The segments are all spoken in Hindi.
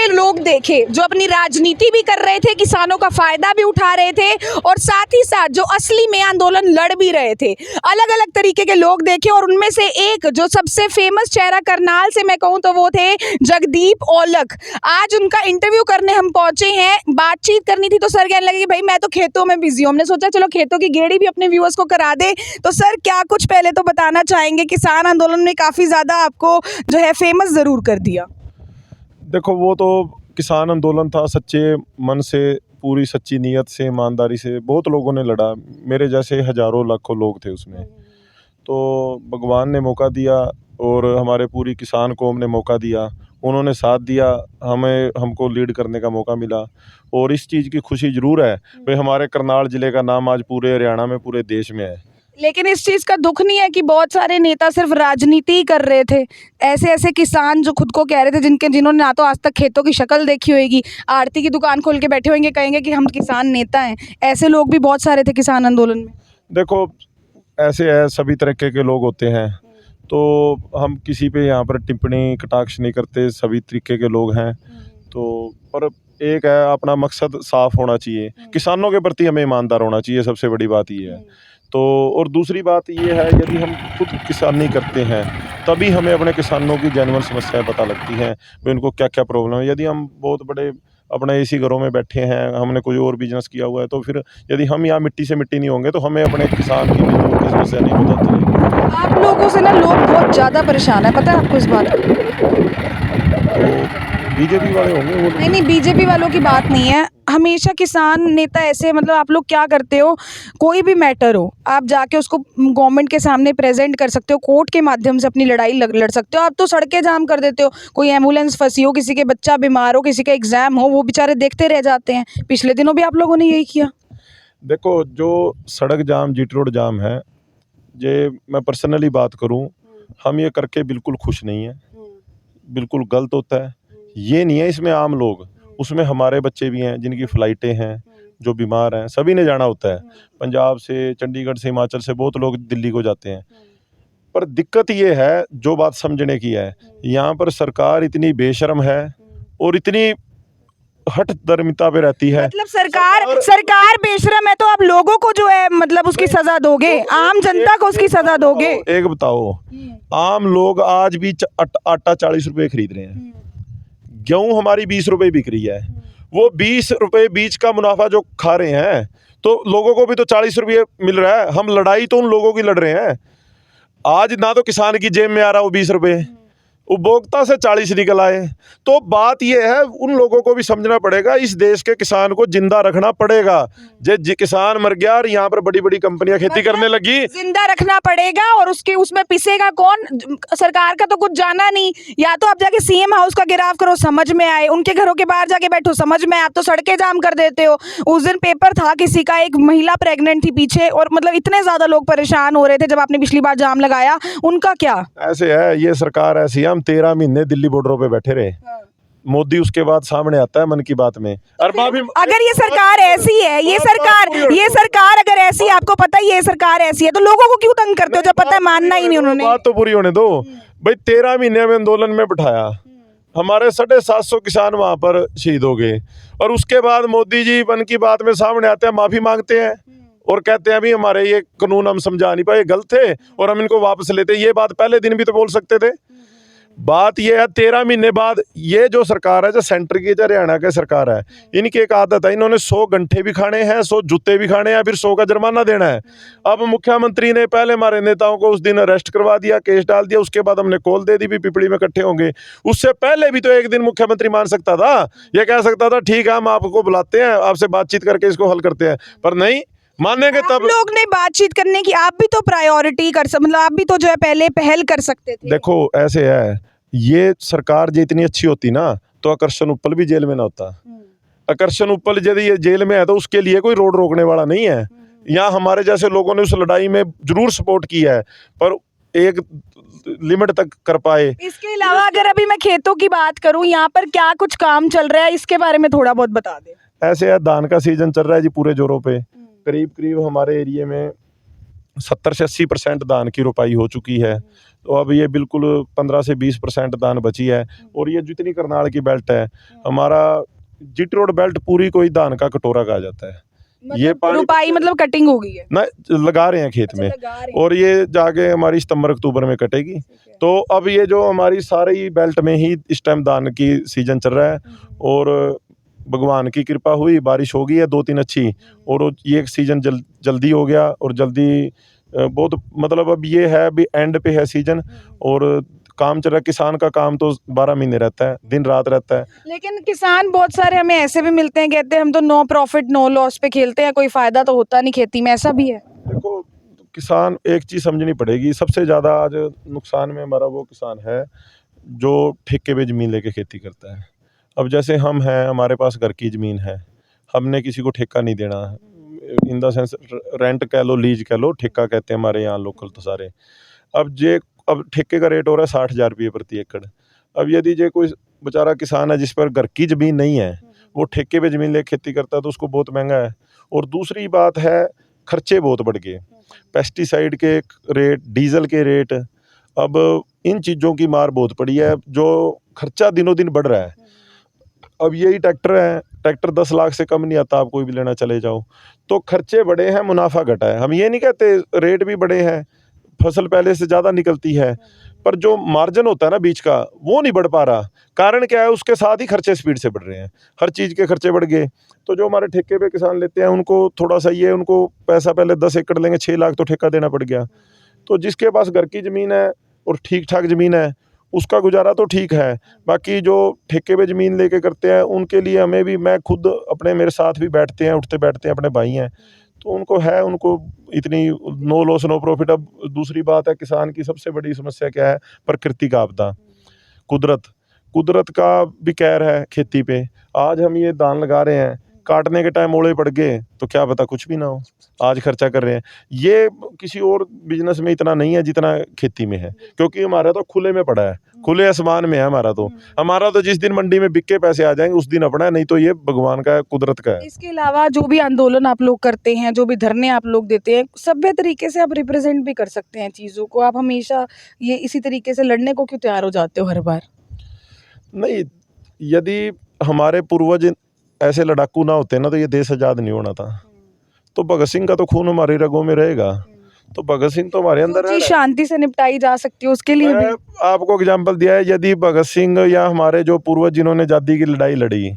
के लोग देखे जो अपनी राजनीति भी कर रहे थे, किसानों का फायदा भी उठा रहे थे और साथ ही साथ जो असली में आंदोलन लड़ भी रहे थे, अलग अलग तरीके के लोग देखे। और उनमें से एक जो सबसे फेमस चेहरा करनाल से मैं कहूँ तो वो थे जगदीप औलख। आज उनका इंटरव्यू करने हम पहुंचे हैं। बातचीत करनी थी तो सर कहने लगे कि भाई मैं तो खेतों में बिजी हूँ। हमने सोचा चलो खेतों की गेड़ी भी अपने व्यूअर्स को करा दे। तो सर क्या कुछ पहले तो बताना चाहेंगे, किसान आंदोलन में काफी ज्यादा आपको जो है फेमस जरूर कर दिया। देखो, वो तो किसान आंदोलन था, सच्चे मन से, पूरी सच्ची नीयत से, ईमानदारी से बहुत लोगों ने लड़ा। मेरे जैसे हजारों लाखों लोग थे उसमें। तो भगवान ने मौका दिया और हमारे पूरी किसान कौम ने मौका दिया, उन्होंने साथ दिया, हमको लीड करने का मौका मिला। और इस चीज़ की खुशी ज़रूर है भाई, हमारे करनाल ज़िले का नाम आज पूरे हरियाणा में, पूरे देश में है। लेकिन इस चीज का दुख नहीं है कि बहुत सारे नेता सिर्फ राजनीति ही कर रहे थे। ऐसे ऐसे किसान जो खुद को कह रहे थे, जिन्होंने ना तो आज तक खेतों की शक्ल देखी होगी, आरती की दुकान खोल के बैठे होंगे, कहेंगे कि हम किसान नेता हैं। ऐसे लोग भी बहुत सारे थे किसान आंदोलन में। देखो, ऐसे है, सभी तरीके के लोग होते हैं, तो हम किसी पे यहाँ पर टिप्पणी कटाक्ष नहीं करते, सभी तरीके के लोग हैं। तो पर एक है, अपना मकसद साफ होना चाहिए, किसानों के प्रति हमें ईमानदार होना चाहिए, सबसे बड़ी बात ये है। तो और दूसरी बात ये है, यदि हम खुद किसानी करते हैं तभी हमें अपने किसानों की जेन्युइन समस्याएं पता लगती हैं, भाई उनको क्या क्या प्रॉब्लम है। यदि हम बहुत बड़े अपने इसी घरों में बैठे हैं, हमने कोई और बिजनेस किया हुआ है, तो फिर यदि हम यहाँ मिट्टी से मिट्टी नहीं होंगे तो हमें अपने किसान की मजदूर की समस्या नहीं पता चलेगी। आप लोगों से ना लोग बहुत ज्यादा परेशान है, पता है आपको इस बात का? तो बीजेपी वाले होंगे वो। नहीं, बीजेपी वालों की बात नहीं है। हमेशा किसान नेता ऐसे, मतलब आप लोग क्या करते हो, कोई भी मैटर हो आप जाके उसको गवर्नमेंट के सामने प्रेजेंट कर सकते हो, कोर्ट के माध्यम से अपनी लड़ाई लड़ सकते हो। आप तो सड़कें जाम कर देते हो, कोई एम्बुलेंस फंसी हो, किसी के बच्चा बीमार हो, किसी का एग्जाम हो, वो बेचारे देखते रह जाते हैं। पिछले दिनों भी आप लोगों ने यही किया। देखो, जो सड़क जाम, जीटी रोड जाम है, ये मैं पर्सनली बात करूं, हम ये करके बिल्कुल खुश नहीं है, बिल्कुल गलत होता है। ये नहीं है इसमें आम लोग, उसमें हमारे बच्चे भी हैं जिनकी फ़्लाइटें हैं, जो बीमार हैं, सभी ने जाना होता है। पंजाब से, चंडीगढ़ से, हिमाचल से बहुत लोग दिल्ली को जाते हैं। पर दिक्कत ये है, जो बात समझने की है, यहाँ पर सरकार इतनी बेशर्म है और इतनी हठधर्मिता पे रहती है। मतलब सरकार बेशरम है तो आप लोगों को जो है मतलब उसकी सजा दोगे, आम जनता को उसकी सजा दोगे? एक बताओ, आम लोग आज भी आटा 40 रुपए खरीद रहे हैं, गेहूं हमारी 20 रुपए बिक रही है। वो 20 रुपए बीज का मुनाफा जो खा रहे हैं, तो लोगों को भी तो 40 रुपये मिल रहा है। हम लड़ाई तो उन लोगों की लड़ रहे हैं। आज ना तो किसान की जेब में आ रहा वो 20 रुपये, उपभोक्ता से 40 निकल आए। तो बात यह है, उन लोगों को भी समझना पड़ेगा, इस देश के किसान को जिंदा रखना पड़ेगा। जे किसान मर गया और यहाँ पर बड़ी बड़ी कंपनियां खेती करने लगी, जिंदा रखना पड़ेगा। और उसमें पिसेगा कौन? सरकार का तो कुछ जाना नहीं। या तो आप जाके सीएम हाउस का घेराव करो, समझ में आए, उनके घरों के बाहर जाके बैठो, समझ में आए। आप तो सड़कें जाम कर देते हो। उस दिन पेपर था किसी का, एक महिला प्रेग्नेंट थी पीछे, और मतलब इतने ज्यादा लोग परेशान हो रहे थे जब आपने पिछली बार जाम लगाया। उनका क्या? ऐसे है, ये सरकार ऐसी है। हम 13 महीने दिल्ली बॉर्डरों पे बैठे रहे, मोदी उसके बाद सामने आता है मन की बात में। अगर ये सरकार ऐसी है, ये सरकार अगर ऐसी, आपको पता है ये सरकार ऐसी है, तो लोगों को क्यों तंग करते हो जब पता है मानना ही नहीं उन्होंने? बात तो पूरी होने दो भाई। 13 महीने में आंदोलन में बिठाया, हमारे 750 किसान वहां पर शहीद हो गए, और उसके बाद मोदी जी मन की बात में सामने आते हैं, माफी मांगते हैं और कहते हैं अभी हमारे ये कानून हम समझा नहीं पाए, गलत थे और हम इनको वापस लेते। ये बात पहले दिन भी तो बोल सकते थे। बात ये है, 13 महीने बाद ये जो सरकार है, जो सेंटर की, जो हरियाणा की सरकार है, इनकी एक आदत है, इन्होंने 100 घंटे भी खाने हैं, 100 जूते भी खाने हैं, फिर 100 का जुर्माना देना है। अब मुख्यमंत्री ने पहले हमारे नेताओं को उस दिन अरेस्ट करवा दिया, केस डाल दिया, उसके बाद हमने कॉल दे दी भी पिपली में इकट्ठे होंगे। उससे पहले भी तो एक दिन मुख्यमंत्री मान सकता था, ये कह सकता था ठीक है हम आपको बुलाते हैं, आपसे बातचीत करके इसको हल करते हैं, पर नहीं मानेंगे। तब लोग ने बातचीत करने की, आप भी तो प्रायोरिटी कर सकते, मतलब आप भी तो जो है पहले पहल कर सकते थे। देखो ऐसे है, ये सरकार जो इतनी अच्छी होती ना तो आकर्षण उपल भी जेल में ना होता। आकर्षण उपल यदि ये जेल में है तो उसके लिए कोई रोड रोकने वाला नहीं है। यहाँ हमारे जैसे लोगों ने उस लड़ाई में जरूर सपोर्ट किया है, पर एक लिमिट तक कर पाए। इसके अलावा अगर अभी मैं खेतों की बात करूं, यहाँ पर क्या कुछ काम चल रहा है, इसके बारे में थोड़ा बहुत बता दें। ऐसे है, धान का सीजन चल रहा है जी पूरे जोरों पे। करीब करीब हमारे एरिया में 70 से 80% धान की रोपाई हो चुकी है। तो अब ये बिल्कुल 15 से 20% दान बची है। और ये जितनी करनाल की बेल्ट है, हमारा जीटी रोड बेल्ट पूरी कोई धान का कटोरा कहा जाता है। ये मतलब पानी रुपाई मतलब कटिंग हो गई है। ना लगा रहे हैं खेत अच्छा, में, लगा रहे हैं। और ये जाके हमारी सितंबर अक्टूबर में कटेगी। ठीक है। तो अब ये जो हमारी सारी बेल्ट में ही इस टाइम धान की सीजन चल रहा है, और भगवान की कृपा हुई, बारिश हो गई है 2-3 अच्छी, और ये सीजन जल्दी हो गया, और जल्दी बहुत मतलब अब ये है अभी एंड पे है सीजन, और काम चल रहा है। किसान का काम तो 12 महीने रहता है, दिन रात रहता है। लेकिन किसान बहुत सारे हमें ऐसे भी मिलते हैं, कहते हैं हम तो नो प्रॉफिट नो लॉस पे खेलते हैं, कोई फायदा तो होता नहीं खेती में, ऐसा भी है? देखो, किसान एक चीज़ समझनी पड़ेगी, सबसे ज़्यादा आज नुकसान में हमारा वो किसान है जो ठेके पे ज़मीन लेके खेती करता है। अब जैसे हम हैं, हमारे पास घर की ज़मीन है, हमने किसी को ठेका नहीं देना, इन द सेंस रेंट कह लो, लीज कह लो, ठेका कहते हैं हमारे यहाँ लोकल तो सारे। अब ठेके का रेट हो रहा है 60,000 रुपये प्रति एकड़। अब यदि जे कोई बेचारा किसान है जिस पर घर की ज़मीन नहीं है, वो ठेके पे ज़मीन लेके खेती करता है, तो उसको बहुत महंगा है। और दूसरी बात है, खर्चे बहुत बढ़ गए, पेस्टिसाइड के रेट, डीजल के रेट, अब इन चीज़ों की मार बहुत पड़ी है, जो खर्चा दिनों दिन बढ़ रहा है। अब यही ट्रैक्टर है, ट्रैक्टर 10 लाख से कम नहीं आता, आप कोई भी लेना चले जाओ, तो खर्चे बढ़े हैं, मुनाफा घटा है। हम ये नहीं कहते रेट भी बढ़े हैं, फसल पहले से ज़्यादा निकलती है, पर जो मार्जिन होता है ना बीच का, वो नहीं बढ़ पा रहा। कारण क्या है, उसके साथ ही खर्चे स्पीड से बढ़ रहे हैं, हर चीज़ के खर्चे बढ़ गए। तो जो हमारे ठेके पे किसान लेते हैं, उनको थोड़ा सा ये, उनको पैसा पहले 10 एकड़ लेंगे, 6 लाख तो ठेका देना पड़ गया। तो जिसके पास घर की ज़मीन है और ठीक ठाक ज़मीन है, उसका गुजारा तो ठीक है। बाकी जो ठेके पे ज़मीन लेके करते हैं, उनके लिए हमें भी, मैं खुद अपने, मेरे साथ भी बैठते हैं, उठते बैठते हैं, अपने भाई हैं, तो उनको इतनी नो लॉस नो प्रॉफिट। अब दूसरी बात है, किसान की सबसे बड़ी समस्या क्या है, प्रकृति का आपदा, कुदरत का भी कहर है खेती पे। आज हम ये धान लगा रहे हैं, काटने के टाइम ओले पड़ गए तो क्या पता कुछ भी ना हो, आज खर्चा कर रहे हैं। ये किसी और बिजनेस में इतना नहीं है जितना खेती में है, क्योंकि हमारा तो खुले में पड़ा है, खुले आसमान में है हमारा तो जिस दिन मंडी में बिक के पैसे आ जाएंगे उस दिन अपना है, नहीं तो ये भगवान का है, कुदरत का है। इसके अलावा जो भी आंदोलन आप लोग करते हैं, जो भी धरने आप लोग देते हैं, सभ्य तरीके से आप रिप्रेजेंट भी कर सकते हैं चीज़ों को। आप हमेशा ये इसी तरीके से लड़ने को क्यों तैयार हो जाते हो हर बार? नहीं, यदि हमारे पूर्वज ऐसे लड़ाकू ना होते ना, तो ये देश आज़ाद नहीं होना था। तो भगत सिंह का तो खून हमारी रगों में रहेगा, तो भगत सिंह तो हमारे अंदर जो है। चीज़ शांति से निपटाई जा सकती है उसके लिए भी। मैं आपको एग्जांपल दिया है, यदि भगत सिंह या हमारे जो पूर्वज जिन्होंने आज़ादी की लड़ाई लड़ी,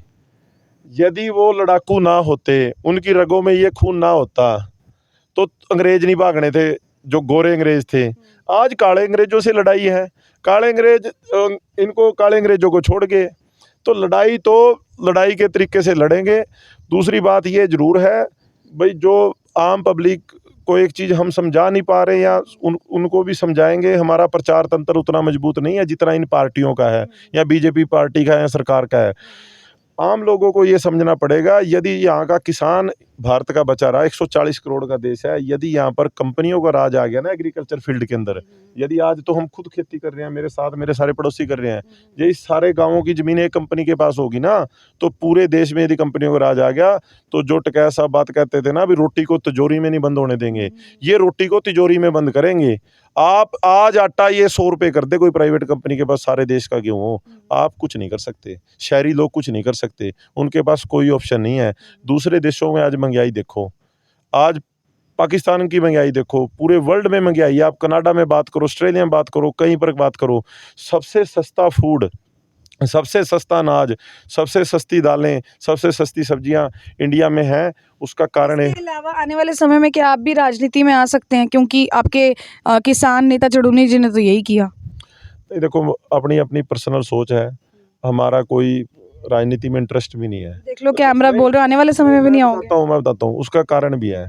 यदि वो लड़ाकू ना होते, उनकी रगों में ये खून ना होता, तो अंग्रेज नहीं भागने थे, जो गोरे अंग्रेज थे। आज काले अंग्रेजों से लड़ाई है, काले अंग्रेज इनको, काले अंग्रेजों को छोड़ के, तो लड़ाई के तरीके से लड़ेंगे। दूसरी बात ये जरूर है भाई, जो आम पब्लिक को एक चीज़ हम समझा नहीं पा रहे, या उनको भी समझाएंगे। हमारा प्रचार तंत्र उतना मजबूत नहीं है जितना इन पार्टियों का है, या बीजेपी पार्टी का है, या सरकार का है। आम लोगों को ये समझना पड़ेगा, यदि यहाँ का किसान भारत का बचा रहा, 140 करोड़ का देश है, यदि यहाँ पर कंपनियों का राज आ गया ना एग्रीकल्चर फील्ड के अंदर, यदि आज तो हम खुद खेती कर रहे हैं, मेरे साथ मेरे सारे पड़ोसी कर रहे हैं, ये इस सारे गांवों की जमीन एक कंपनी के पास होगी ना, तो पूरे देश में यदि कंपनियों का राज आ गया, तो जो टकैत साहब बात कहते थे ना, अभी रोटी को तिजोरी में नहीं बंद होने देंगे, ये रोटी को तिजोरी में बंद करेंगे। आप आज आटा ये 100 रुपये कर दे कोई प्राइवेट कंपनी के पास, सारे देश का गेहूँ हो, आप कुछ नहीं कर सकते, शहरी लोग कुछ नहीं कर सकते, उनके पास कोई ऑप्शन नहीं है। दूसरे देशों में आज महंगाई देखो, आज पाकिस्तान की महंगाई देखो, पूरे वर्ल्ड में महंगाई है। आप कनाडा में बात करो, ऑस्ट्रेलिया में बात करो, कहीं पर बात करो, सबसे सस्ता फूड, सबसे सस्ता अनाज, सबसे सस्ती दालें, सबसे सस्ती सब्जियां इंडिया में हैं। उसका कारण है, इसके अलावा आने वाले समय में क्या आप भी राजनीति में आ सकते हैं, क्योंकि आपके किसान नेता चुड़ूनी जी ने तो यही किया? नहीं, देखो, अपनी अपनी पर्सनल सोच है, हमारा कोई राजनीति में इंटरेस्ट भी नहीं है। देख लो कैमरा बोल रहे हो, आने वाले समय में भी नहीं आओगे? मैं बताता हूँ, उसका कारण भी है।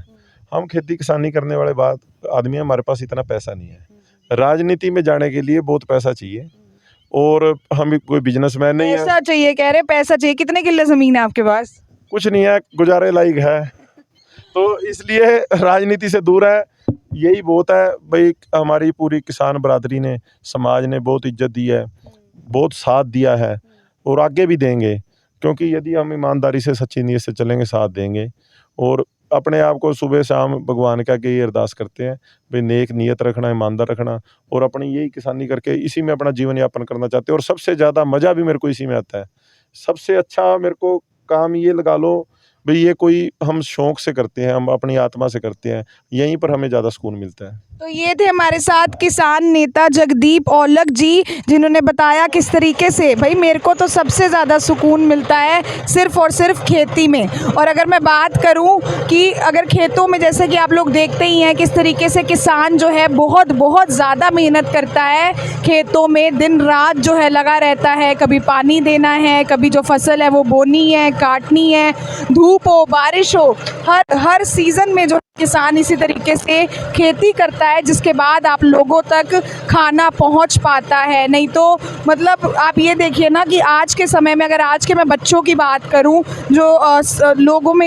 हम खेती किसानी करने वाले बात आदमी हैं, हमारे पास इतना पैसा नहीं है। राजनीति में जाने के लिए बहुत पैसा चाहिए, और हम कोई बिजनेसमैन नहीं है। पैसा चाहिए कह रहे, पैसा चाहिए। कितने किले जमीन है आपके पास? कुछ नहीं है, गुजारे लायक है, तो इसलिए राजनीति से दूर है, यही बहुत है भाई। हमारी पूरी किसान बरादरी ने, समाज ने बहुत इज्जत दी है, बहुत साथ दिया है, और आगे भी देंगे, क्योंकि यदि हम ईमानदारी से, सच्ची नीयत से चलेंगे, साथ देंगे। और अपने आप को सुबह शाम भगवान का के ये अरदास करते हैं भाई नेक नीयत रखना, ईमानदार रखना और अपनी यही किसानी करके इसी में अपना जीवन यापन करना चाहते हैं। और सबसे ज़्यादा मज़ा भी मेरे को इसी में आता है। सबसे अच्छा मेरे को काम ये लगा लो भाई, ये कोई हम शौक से करते हैं, हम अपनी आत्मा से करते हैं, यहीं पर हमें ज़्यादा सुकून मिलता है। तो ये थे हमारे साथ किसान नेता जगदीप औलख जी, जिन्होंने बताया किस तरीके से भाई मेरे को तो सबसे ज़्यादा सुकून मिलता है सिर्फ़ और सिर्फ खेती में। और अगर मैं बात करूं कि अगर खेतों में, जैसे कि आप लोग देखते ही हैं किस तरीके से किसान जो है बहुत बहुत ज़्यादा मेहनत करता है खेतों में, दिन रात जो है लगा रहता है, कभी पानी देना है, कभी जो फसल है वो बोनी है, काटनी है, धूप हो बारिश हो, हर सीज़न में जो किसान इसी तरीके से खेती करता है, जिसके बाद आप लोगों तक खाना पहुंच पाता है। नहीं तो मतलब आप ये देखिए ना कि आज के समय में, अगर आज के मैं बच्चों की बात करूं, जो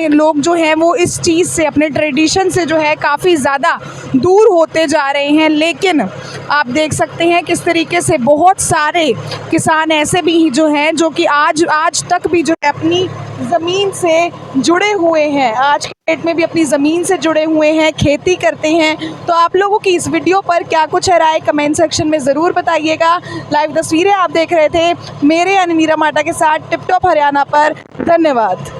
लोग जो हैं वो इस चीज़ से, अपने ट्रेडिशन से जो है काफ़ी ज़्यादा दूर होते जा रहे हैं। लेकिन आप देख सकते हैं किस तरीके से बहुत सारे किसान ऐसे भी जो हैं जो कि आज तक भी जो है अपनी ज़मीन से जुड़े हुए हैं, आज के डेट में भी अपनी ज़मीन से जुड़े हुए हैं, खेती करते हैं। तो आप लोगों की इस वीडियो पर क्या कुछ है राय, कमेंट सेक्शन में ज़रूर बताइएगा। लाइव तस्वीरें आप देख रहे थे मेरे यानी नीरा माटा के साथ टिप टॉप हरियाणा पर। धन्यवाद।